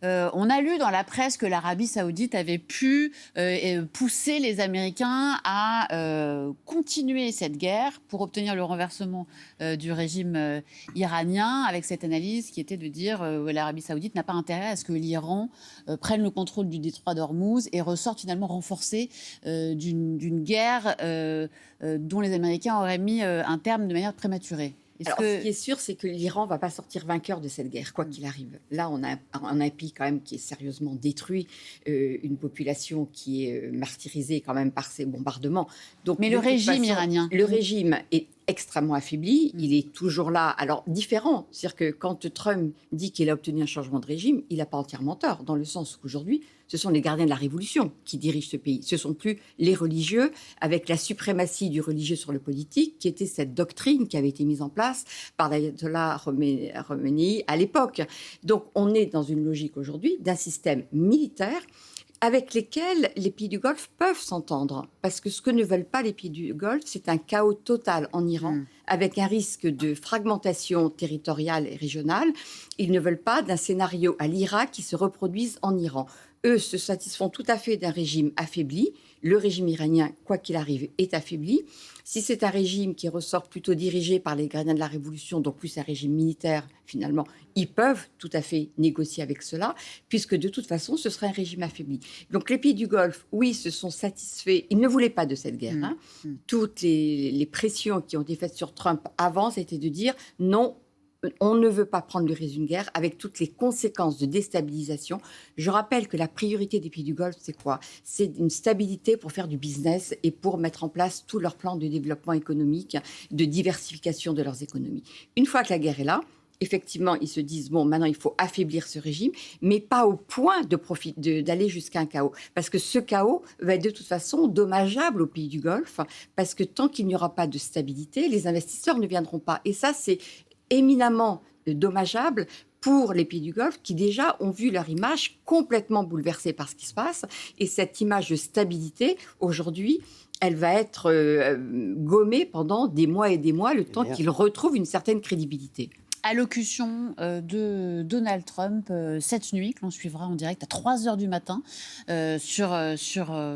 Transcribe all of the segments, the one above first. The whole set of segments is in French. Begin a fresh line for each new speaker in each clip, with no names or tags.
On a lu dans la presse que l'Arabie saoudite avait pu pousser les Américains à continuer cette guerre pour obtenir le renversement du régime iranien, avec cette analyse qui était de dire que l'Arabie saoudite n'a pas intérêt à ce que l'Iran prenne le contrôle du détroit d'Ormuz et ressorte finalement renforcé d'une guerre dont les Américains auraient mis un terme de manière prématurée.
Ce qui est sûr, c'est que l'Iran ne va pas sortir vainqueur de cette guerre, quoi qu'il arrive. Là, on a un pays quand même qui est sérieusement détruit, une population qui est martyrisée quand même par ces bombardements. Donc,
mais le régime iranien,
le régime est extrêmement affaibli, il est toujours là, alors différent, c'est-à-dire que quand Trump dit qu'il a obtenu un changement de régime, il n'a pas entièrement tort, dans le sens qu'aujourd'hui, ce sont les gardiens de la révolution qui dirigent ce pays. Ce ne sont plus les religieux, avec la suprématie du religieux sur le politique, qui était cette doctrine qui avait été mise en place par l'ayatollah Khomeini à l'époque. Donc on est dans une logique aujourd'hui d'un système militaire avec lesquels les pays du Golfe peuvent s'entendre. Parce que ce que ne veulent pas les pays du Golfe, c'est un chaos total en Iran, avec un risque de fragmentation territoriale et régionale. Ils ne veulent pas d'un scénario à l'Irak qui se reproduise en Iran. Eux se satisfont tout à fait d'un régime affaibli. Le régime iranien, quoi qu'il arrive, est affaibli. Si c'est un régime qui ressort plutôt dirigé par les gardiens de la Révolution, donc plus un régime militaire, finalement, ils peuvent tout à fait négocier avec cela, puisque de toute façon, ce serait un régime affaibli. Donc les pays du Golfe, oui, se sont satisfaits. Ils ne voulaient pas de cette guerre. Toutes les pressions qui ont été faites sur Trump avant, c'était de dire non, on ne veut pas prendre le risque d'une guerre avec toutes les conséquences de déstabilisation. Je rappelle que la priorité des pays du Golfe, c'est quoi ? C'est une stabilité pour faire du business et pour mettre en place tout leur plan de développement économique, de diversification de leurs économies. Une fois que la guerre est là, effectivement, ils se disent, bon, maintenant, il faut affaiblir ce régime, mais pas au point d'aller jusqu'à un chaos. Parce que ce chaos va être de toute façon dommageable aux pays du Golfe, parce que tant qu'il n'y aura pas de stabilité, les investisseurs ne viendront pas. Et ça, c'est éminemment dommageable pour les pays du Golfe qui déjà ont vu leur image complètement bouleversée par ce qui se passe. Et cette image de stabilité, aujourd'hui, elle va être gommée pendant des mois et des mois, le temps qu'ils retrouvent une certaine crédibilité.
Allocution de Donald Trump cette nuit, que l'on suivra en direct à 3h du matin sur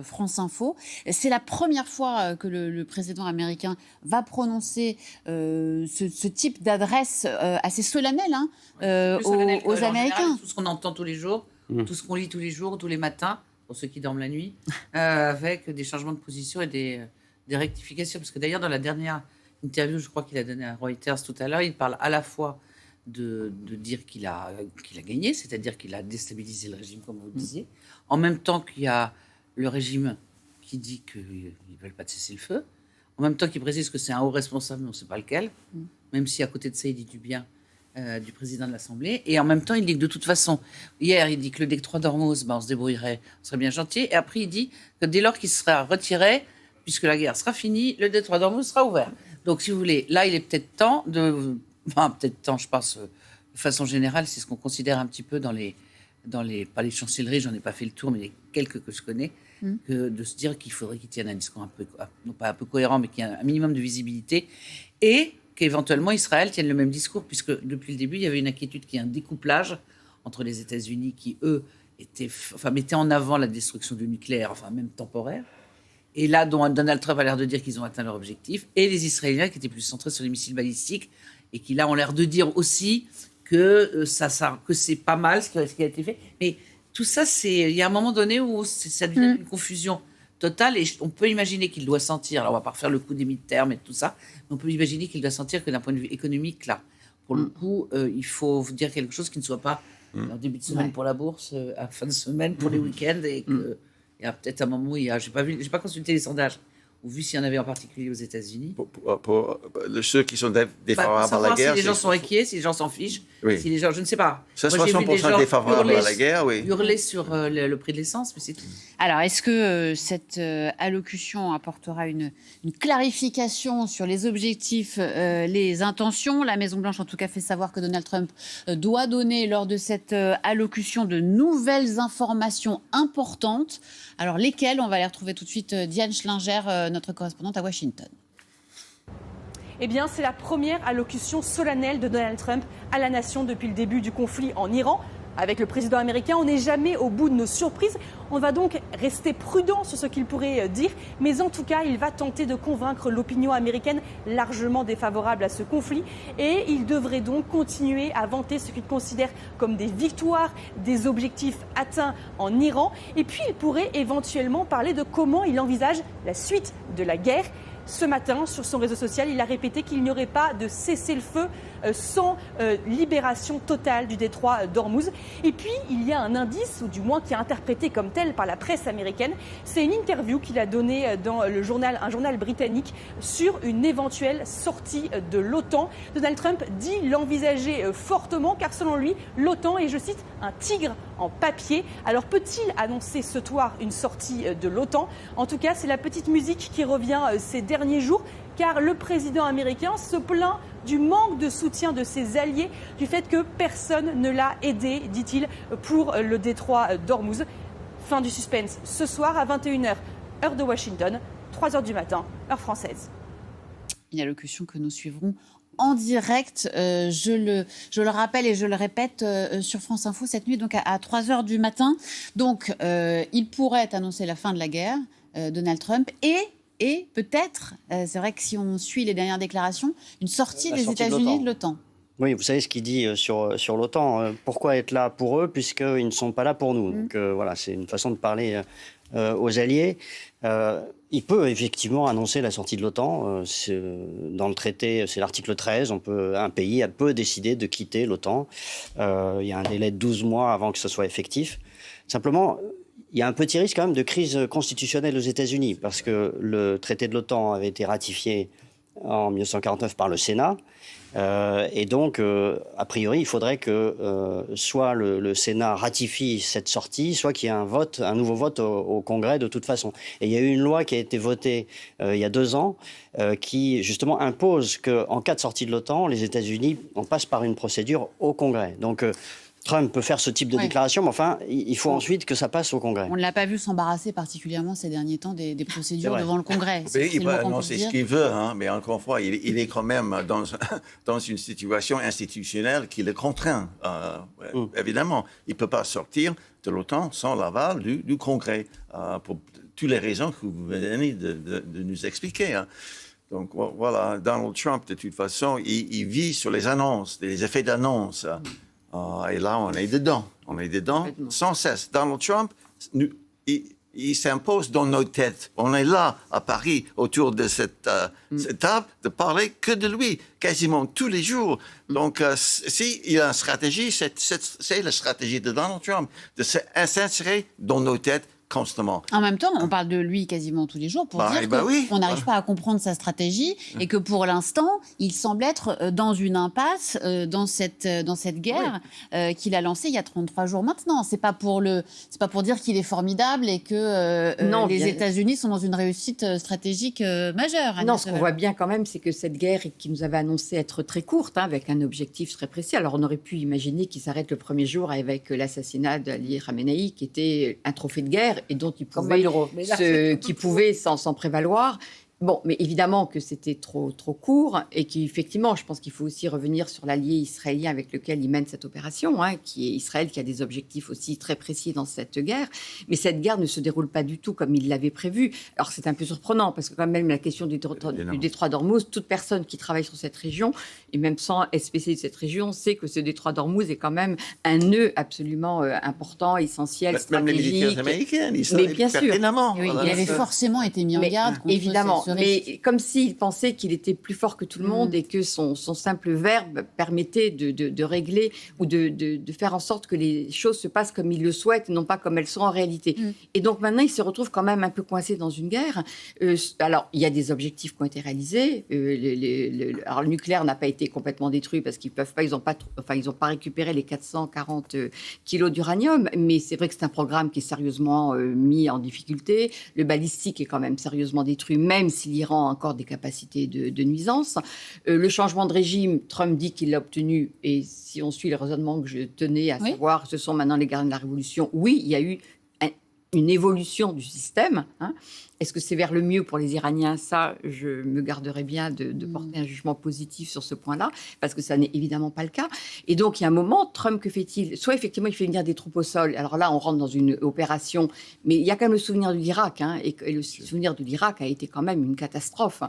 France Info. C'est la première fois que le président américain va prononcer ce type d'adresse assez solennelle aux Américains.
Général, tout ce qu'on entend tous les jours, tout ce qu'on lit tous les jours, tous les matins, pour ceux qui dorment la nuit, avec des changements de position et des rectifications. Parce que d'ailleurs, dans la dernière interview, je crois qu'il a donné à Reuters tout à l'heure, il parle à la fois de dire qu'il a gagné, c'est-à-dire qu'il a déstabilisé le régime, comme vous le disiez, en même temps qu'il y a le régime qui dit qu'ils ne veulent pas de cessez-le-feu, en même temps qu'il précise que c'est un haut responsable, mais on ne sait pas lequel, même si à côté de ça, il dit du bien du président de l'Assemblée, et en même temps, il dit que de toute façon, hier, il dit que le détroit d'Ormuz, on se débrouillerait, on serait bien gentil, et après, il dit que dès lors qu'il sera retiré, puisque la guerre sera finie, le détroit d'Ormuz sera ouvert. Donc, si vous voulez, là, il est peut-être temps je pense, de façon générale, c'est ce qu'on considère un petit peu dans les pas les chancelleries, j'en ai pas fait le tour, mais les quelques que je connais, que de se dire qu'il faudrait qu'il tienne un discours un peu, non pas un peu cohérent, mais qu'il y ait un minimum de visibilité, et qu'éventuellement Israël tienne le même discours, puisque depuis le début, il y avait une inquiétude qu'il y ait un découplage entre les États-Unis qui, eux, mettaient en avant la destruction du nucléaire, même temporaire, et là, dont Donald Trump a l'air de dire qu'ils ont atteint leur objectif, et les Israéliens qui étaient plus centrés sur les missiles balistiques, et qui là ont l'air de dire aussi que, que c'est pas mal ce qui a été fait. Mais tout ça, il y a un moment donné où ça devient une confusion totale, et on peut imaginer qu'il doit sentir, alors on va pas refaire le coup des midterms et tout ça, mais on peut imaginer qu'il doit sentir que d'un point de vue économique, là, pour le coup, il faut dire quelque chose qui ne soit pas en début de semaine pour la bourse, à fin de semaine pour les week-ends, et que... Il y a peut-être un moment où j'ai pas consulté les sondages, ou vu s'il y en avait en particulier aux États-Unis.
Pour ceux qui sont défavorables à la guerre.
Si les gens sont inquiets, si les gens s'en fichent, si les gens, je ne sais pas.
Ça, 60% défavorables à la guerre, oui.
Hurler sur le prix de l'essence, mais c'est tout.
Alors, est-ce que cette allocution apportera une clarification sur les objectifs, les intentions ? La Maison-Blanche, en tout cas, fait savoir que Donald Trump doit donner, lors de cette allocution, de nouvelles informations importantes. Alors, lesquelles ? On va les retrouver tout de suite. Diane Schlinger, notre correspondante à Washington.
Eh bien, c'est la première allocution solennelle de Donald Trump à la nation depuis le début du conflit en Iran. Avec le président américain, on n'est jamais au bout de nos surprises. On va donc rester prudent sur ce qu'il pourrait dire, mais en tout cas, il va tenter de convaincre l'opinion américaine largement défavorable à ce conflit et il devrait donc continuer à vanter ce qu'il considère comme des victoires, des objectifs atteints en Iran. Et puis, il pourrait éventuellement parler de comment il envisage la suite de la guerre. Ce matin, sur son réseau social, il a répété qu'il n'y aurait pas de cessez-le-feu sans libération totale du détroit d'Ormuz. Et puis, il y a un indice, ou du moins qui est interprété comme tel par la presse américaine. C'est une interview qu'il a donnée dans un journal britannique sur une éventuelle sortie de l'OTAN. Donald Trump dit l'envisager fortement, car selon lui, l'OTAN est, je cite, un tigre en papier. Alors peut-il annoncer ce soir une sortie de l'OTAN ? En tout cas, c'est la petite musique qui revient ces derniers jours, car le président américain se plaint du manque de soutien de ses alliés, du fait que personne ne l'a aidé, dit-il, pour le détroit d'Ormuz. Fin du suspense ce soir à 21h, heure de Washington, 3h du matin, heure française.
Une allocution que nous suivrons en direct, je le rappelle et je le répète, sur France Info cette nuit, donc à 3h du matin. Donc, il pourrait annoncer la fin de la guerre, Donald Trump, et peut-être, c'est vrai que si on suit les dernières déclarations, une sortie des États-Unis de l'OTAN.
Oui, vous savez ce qu'il dit sur l'OTAN. Pourquoi être là pour eux puisqu'ils ne sont pas là pour nous. Donc voilà, c'est une façon de parler aux alliés. Il peut effectivement annoncer la sortie de l'OTAN. Dans le traité, c'est l'article 13. Un pays peut décider de quitter l'OTAN. Il y a un délai de 12 mois avant que ce soit effectif. Simplement, il y a un petit risque quand même de crise constitutionnelle aux États-Unis parce que le traité de l'OTAN avait été ratifié en 1949 par le Sénat. Et donc, a priori, il faudrait que soit le Sénat ratifie cette sortie, soit qu'il y ait un nouveau vote au Congrès de toute façon. Et il y a eu une loi qui a été votée il y a 2 ans qui, justement, impose qu'en cas de sortie de l'OTAN, les États-Unis, on passe par une procédure au Congrès. Donc, Trump peut faire ce type de déclaration, mais enfin, il faut ensuite que ça passe au Congrès.
On ne l'a pas vu s'embarrasser particulièrement ces derniers temps des procédures devant le Congrès.
Il peut annoncer ce qu'il veut, hein, mais encore une fois, il est quand même dans une situation institutionnelle qui le contraint. Évidemment, il ne peut pas sortir de l'OTAN sans l'aval du Congrès, pour toutes les raisons que vous venez de nous expliquer. Hein. Donc voilà, Donald Trump, de toute façon, il vit sur les annonces, les effets d'annonce. Et là, on est dedans sans cesse. Donald Trump, il s'impose dans nos têtes. On est là, à Paris, autour de cette table, de parler que de lui, quasiment tous les jours. Donc, s'il a une stratégie, c'est la stratégie de Donald Trump, de s'insérer dans nos têtes constamment.
En même temps, on parle de lui quasiment tous les jours pour dire qu'on n'arrive pas à comprendre sa stratégie et que pour l'instant, il semble être dans une impasse dans cette guerre qu'il a lancée il y a 33 jours maintenant. C'est pas pour dire qu'il est formidable et que les États-Unis sont dans une réussite stratégique majeure.
Non, ce qu'on voit bien quand même, c'est que cette guerre qui nous avait annoncé être très courte, avec un objectif très précis. Alors, on aurait pu imaginer qu'il s'arrête le premier jour avec l'assassinat d'Ali Khamenei, qui était un trophée de guerre et dont il pouvait s'en prévaloir. Bon, mais évidemment que c'était trop court et qu'effectivement, je pense qu'il faut aussi revenir sur l'allié israélien avec lequel il mène cette opération, qui est Israël, qui a des objectifs aussi très précis dans cette guerre. Mais cette guerre ne se déroule pas du tout comme il l'avait prévu. Alors c'est un peu surprenant parce que quand même la question du détroit d'Ormuz, toute personne qui travaille sur cette région, et même sans être spécialiste de cette région, sait que ce détroit d'Ormuz est quand même un nœud absolument important, essentiel, stratégique.
Même les militaires américains, ils savent
bien sûr.
pertinemment.
Oui, il avait forcément été mis en garde contre
évidemment. Mais comme s'il pensait qu'il était plus fort que tout le monde et que son simple verbe permettait de régler ou de faire en sorte que les choses se passent comme il le souhaite et non pas comme elles sont en réalité. Et donc maintenant, il se retrouve quand même un peu coincé dans une guerre. Alors, il y a des objectifs qui ont été réalisés. Alors, le nucléaire n'a pas été complètement détruit parce qu'ils peuvent pas, ils n'ont pas récupéré les 440 kilos d'uranium. Mais c'est vrai que c'est un programme qui est sérieusement mis en difficulté. Le balistique est quand même sérieusement détruit, même si l'Iran a encore des capacités de nuisance. Le changement de régime, Trump dit qu'il l'a obtenu, et si on suit les raisonnements que je tenais à savoir, ce sont maintenant les gardiens de la Révolution. Oui, il y a eu une évolution du système. Est-ce que c'est vers le mieux pour les Iraniens? Ça, je me garderai bien de porter un jugement positif sur ce point-là, parce que ça n'est évidemment pas le cas. Et donc, il y a un moment, Trump, que fait-il? Soit, effectivement, il fait venir des troupes au sol. Alors là, on rentre dans une opération. Mais il y a quand même le souvenir de l'Irak. Et le souvenir de l'Irak a été quand même une catastrophe.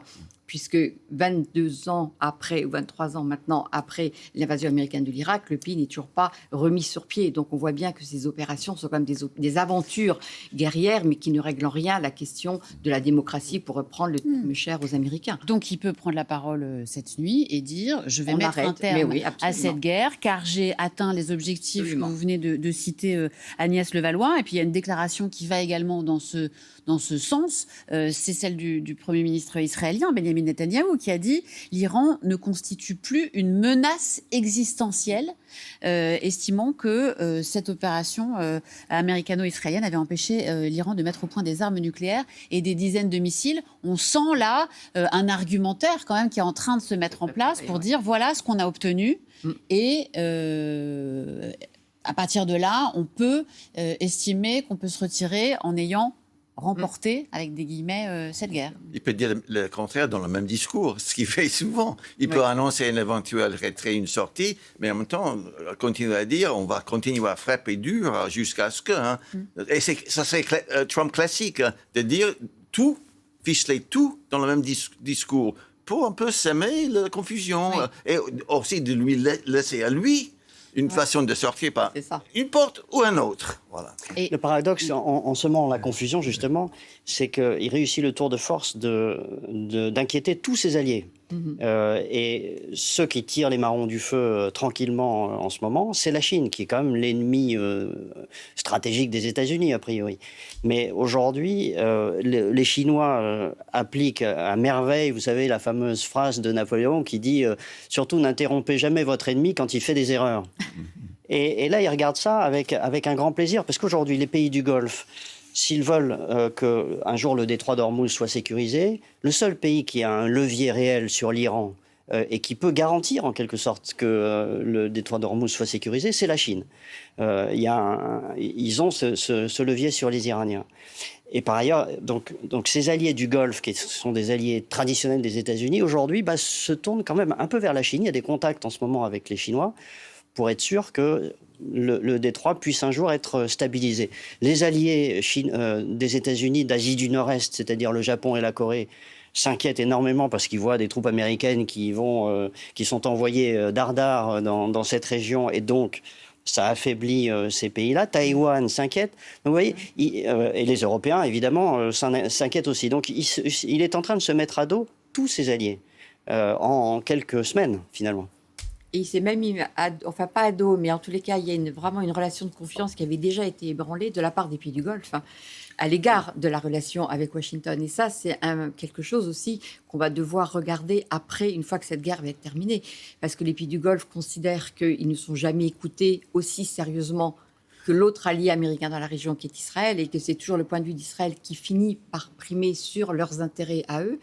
Puisque 22 ans après, ou 23 ans maintenant, après l'invasion américaine de l'Irak, le pays n'est toujours pas remis sur pied. Donc on voit bien que ces opérations sont quand même des aventures guerrières, mais qui ne règlent en rien la question de la démocratie, pour reprendre le terme cher aux Américains.
Donc il peut prendre la parole cette nuit et dire « Je vais
On
mettre
arrête,
un terme
mais oui,
à cette guerre, car j'ai atteint les objectifs
Absolument.
que vous venez de citer, Agnès Levallois. » Et puis il y a une déclaration qui va également dans ce sens. C'est celle du Premier ministre israélien, Benjamin Netanyahou, qui a dit « L'Iran ne constitue plus une menace existentielle », estimant que cette opération américano-israélienne avait empêché l'Iran de mettre au point des armes nucléaires et des dizaines de missiles. On sent là un argumentaire quand même qui est en train de se mettre en place pour dire voilà ce qu'on a obtenu et à partir de là, on peut estimer qu'on peut se retirer en ayant remporté, avec des guillemets, cette guerre.
Il peut dire le contraire dans le même discours, ce qu'il fait souvent. Il peut annoncer un éventuel retrait, une sortie, mais en même temps, continuer à dire on va continuer à frapper dur jusqu'à ce que... Et ça serait Trump classique, de dire tout, ficeler tout dans le même discours, pour un peu semer la confusion, et aussi de lui laisser à lui une façon de sortir par une porte ou un autre. Voilà.
Et le paradoxe, en semant la confusion, justement, c'est qu'il réussit le tour de force d'inquiéter tous ses alliés. Et ceux qui tirent les marrons du feu tranquillement en ce moment, c'est la Chine, qui est quand même l'ennemi stratégique des États-Unis, a priori. Mais aujourd'hui, les Chinois appliquent à merveille, vous savez, la fameuse phrase de Napoléon qui dit « Surtout, n'interrompez jamais votre ennemi quand il fait des erreurs ». Et là, ils regardent ça avec un grand plaisir, parce qu'aujourd'hui, les pays du Golfe, s'ils veulent qu'un jour le détroit d'Ormuz soit sécurisé, le seul pays qui a un levier réel sur l'Iran et qui peut garantir en quelque sorte que le détroit d'Ormuz soit sécurisé, c'est la Chine. Ils ont ce levier sur les Iraniens. Et par ailleurs, donc ces alliés du Golfe, qui sont des alliés traditionnels des États-Unis, aujourd'hui se tournent quand même un peu vers la Chine. Il y a des contacts en ce moment avec les Chinois pour être sûr que le détroit puisse un jour être stabilisé. Les alliés des États-Unis d'Asie du Nord-Est, c'est-à-dire le Japon et la Corée, s'inquiètent énormément parce qu'ils voient des troupes américaines qui sont envoyées dardard dans cette région, et donc ça affaiblit ces pays-là. Taïwan s'inquiète. Donc, vous voyez, et les Européens, évidemment, s'inquiètent aussi. Donc il est en train de se mettre à dos tous ses alliés en quelques semaines, finalement.
Et il s'est même mis, enfin pas à dos, mais en tous les cas, il y a vraiment une relation de confiance qui avait déjà été ébranlée de la part des pays du Golfe à l'égard de la relation avec Washington. Et ça, c'est quelque chose aussi qu'on va devoir regarder après, une fois que cette guerre va être terminée. Parce que les pays du Golfe considèrent qu'ils ne sont jamais écoutés aussi sérieusement que l'autre allié américain dans la région qui est Israël, et que c'est toujours le point de vue d'Israël qui finit par primer sur leurs intérêts à eux,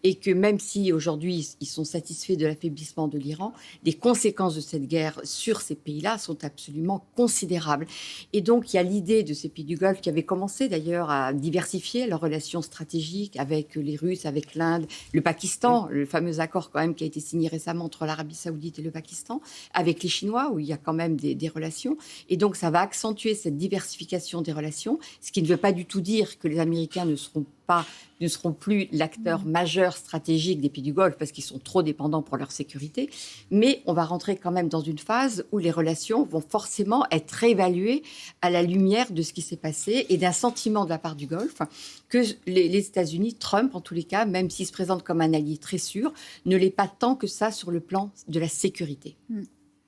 et que même si aujourd'hui ils sont satisfaits de l'affaiblissement de l'Iran, les conséquences de cette guerre sur ces pays-là sont absolument considérables. Et donc il y a l'idée de ces pays du Golfe qui avaient commencé d'ailleurs à diversifier leurs relations stratégiques avec les Russes, avec l'Inde, le Pakistan, le fameux accord quand même qui a été signé récemment entre l'Arabie Saoudite et le Pakistan, avec les Chinois où il y a quand même des relations. Et donc ça va accentuer cette diversification des relations, ce qui ne veut pas du tout dire que les Américains ne seront plus l'acteur majeur stratégique des pays du Golfe parce qu'ils sont trop dépendants pour leur sécurité, mais on va rentrer quand même dans une phase où les relations vont forcément être réévaluées à la lumière de ce qui s'est passé et d'un sentiment de la part du Golfe que les États-Unis, Trump en tous les cas, même s'il se présente comme un allié très sûr, ne l'est pas tant que ça sur le plan de la sécurité.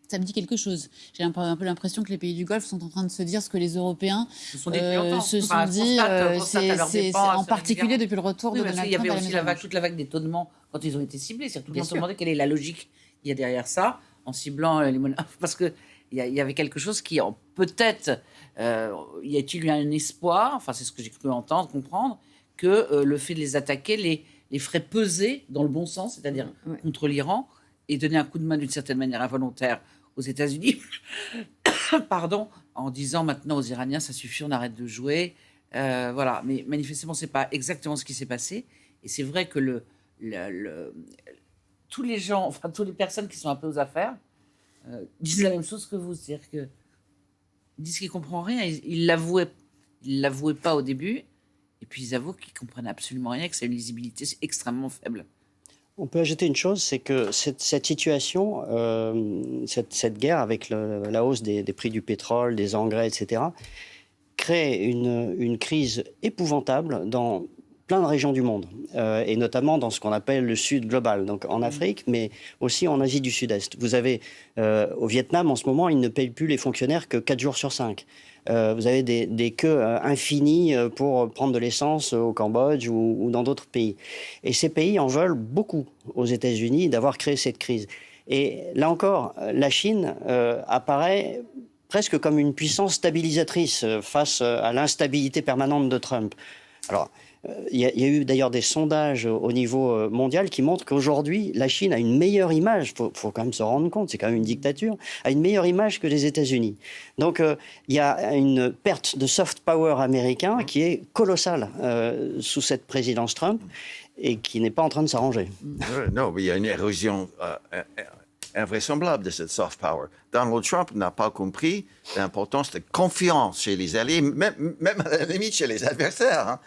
Ça me dit quelque chose. J'ai un peu l'impression que les pays du Golfe sont en train de se dire ce que les Européens se sont dit, en particulier depuis le retour de Donald Trump.
Il y avait aussi toute la vague d'étonnement quand ils ont été ciblés. Tout le monde se demandait quelle est la logique qu'il y a derrière ça, en ciblant les monarques. Parce qu'il y avait quelque chose qui, peut-être, y a-t-il eu un espoir, enfin c'est ce que j'ai cru entendre, comprendre, que le fait de les attaquer les ferait peser dans le bon sens, c'est-à-dire contre l'Iran, et donner un coup de main d'une certaine manière involontaire aux États-Unis, pardon, en disant maintenant aux Iraniens, ça suffit, on arrête de jouer, Voilà, mais manifestement, c'est pas exactement ce qui s'est passé. Et c'est vrai que tous les gens, enfin, toutes les personnes qui sont un peu aux affaires disent la même chose que vous. C'est-à-dire qu'ils disent qu'ils ne comprennent rien. Ils l'avouaient pas au début. Et puis, ils avouent qu'ils ne comprennent absolument rien, que c'est une lisibilité extrêmement faible.
On peut ajouter une chose, c'est que cette situation, cette guerre avec la hausse des prix du pétrole, des engrais, etc., crée une crise épouvantable dans plein de régions du monde, et notamment dans ce qu'on appelle le Sud global, donc en Afrique, mais aussi en Asie du Sud-Est. Vous avez, au Vietnam, en ce moment, ils ne payent plus les fonctionnaires que 4 jours sur 5. Vous avez des queues infinies pour prendre de l'essence au Cambodge ou dans d'autres pays. Et ces pays en veulent beaucoup aux États-Unis d'avoir créé cette crise. Et là encore, la Chine apparaît presque comme une puissance stabilisatrice face à l'instabilité permanente de Trump. Alors, il y a eu d'ailleurs des sondages au niveau mondial qui montrent qu'aujourd'hui, la Chine a une meilleure image, il faut quand même se rendre compte, c'est quand même une dictature, a une meilleure image que les États-Unis. Donc, il y a une perte de soft power américain qui est colossale sous cette présidence Trump et qui n'est pas en train de s'arranger.
Non, mais il y a une érosion invraisemblable de cette soft power. Donald Trump n'a pas compris l'importance de confiance chez les alliés, même à la limite chez les adversaires.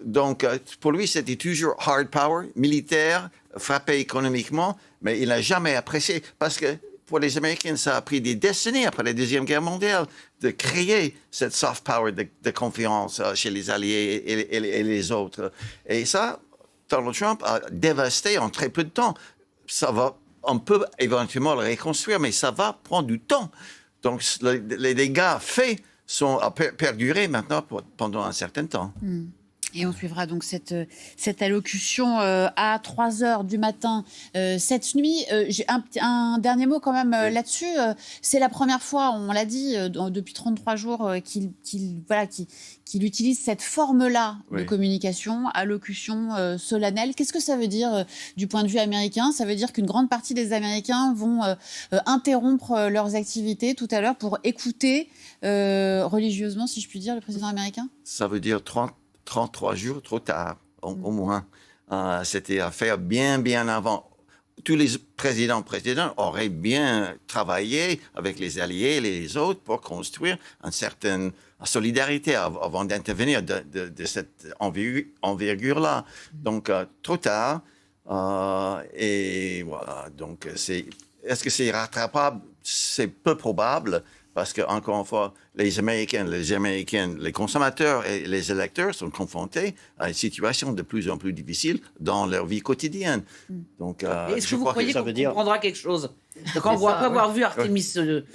Donc, pour lui, c'était toujours hard power, militaire, frapper économiquement, mais il n'a jamais apprécié, parce que pour les Américains, ça a pris des décennies après la Deuxième Guerre mondiale de créer cette soft power de confiance chez les alliés et les autres. Et ça, Donald Trump a dévasté en très peu de temps. On peut éventuellement le reconstruire, mais ça va prendre du temps. Donc, les dégâts faits sont à perdurer maintenant pendant un certain temps.
Et on suivra donc cette allocution à 3h du matin cette nuit. J'ai un dernier mot quand même là-dessus. C'est la première fois, on l'a dit, depuis 33 jours, qu'il utilise cette forme-là de communication, allocution solennelle. Qu'est-ce que ça veut dire du point de vue américain ? Ça veut dire qu'une grande partie des Américains vont interrompre leurs activités tout à l'heure pour écouter religieusement, si je puis dire, le président américain ?
Ça veut dire 33 jours trop tard, au moins. C'était à faire bien avant. Tous les présidents auraient bien travaillé avec les alliés et les autres pour construire une certaine solidarité avant d'intervenir de cette envergure-là. Donc, trop tard. Et voilà. Donc, est-ce que c'est rattrapable? C'est peu probable. Parce que, encore une fois, les Américains, les consommateurs et les électeurs sont confrontés à une situation de plus en plus difficile dans leur vie quotidienne. Donc,
est-ce que vous croyez qu'on comprendra quelque chose ? Donc, on va avoir vu Artemis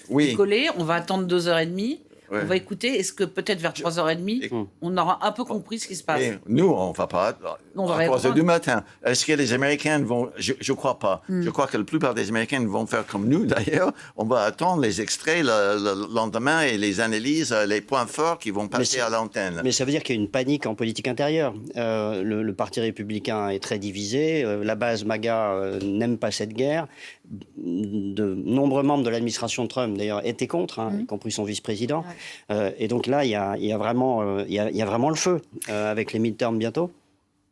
décoller, on va attendre 2h30. On va écouter. Est-ce que peut-être vers 3h30, on aura un peu compris ce qui se passe ?
Nous, on ne va pas à 3h du matin. Est-ce que les Américains vont... Je ne crois pas. Je crois que la plupart des Américains vont faire comme nous, d'ailleurs. On va attendre les extraits le lendemain et les analyses, les points forts qui vont passer à l'antenne.
Mais ça veut dire qu'il y a une panique en politique intérieure. Le Parti républicain est très divisé. La base MAGA n'aime pas cette guerre. De nombreux membres de l'administration Trump, d'ailleurs, étaient contre, y compris son vice-président. Et donc là, il y a vraiment le feu avec les midterms bientôt.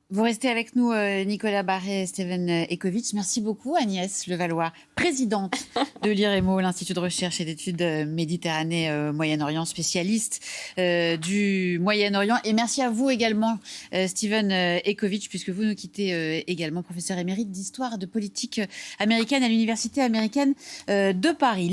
Vous restez avec nous, Nicolas Barré et Steven Ekovitch. Merci beaucoup, Agnès Levallois, présidente de l'IREMO, l'Institut de recherche et d'études Méditerranée-Moyen-Orient, spécialiste du Moyen-Orient. Et merci à vous également, Steven Ekovitch, puisque vous nous quittez également, professeur émérite d'histoire de politique américaine à l'Université américaine de Paris.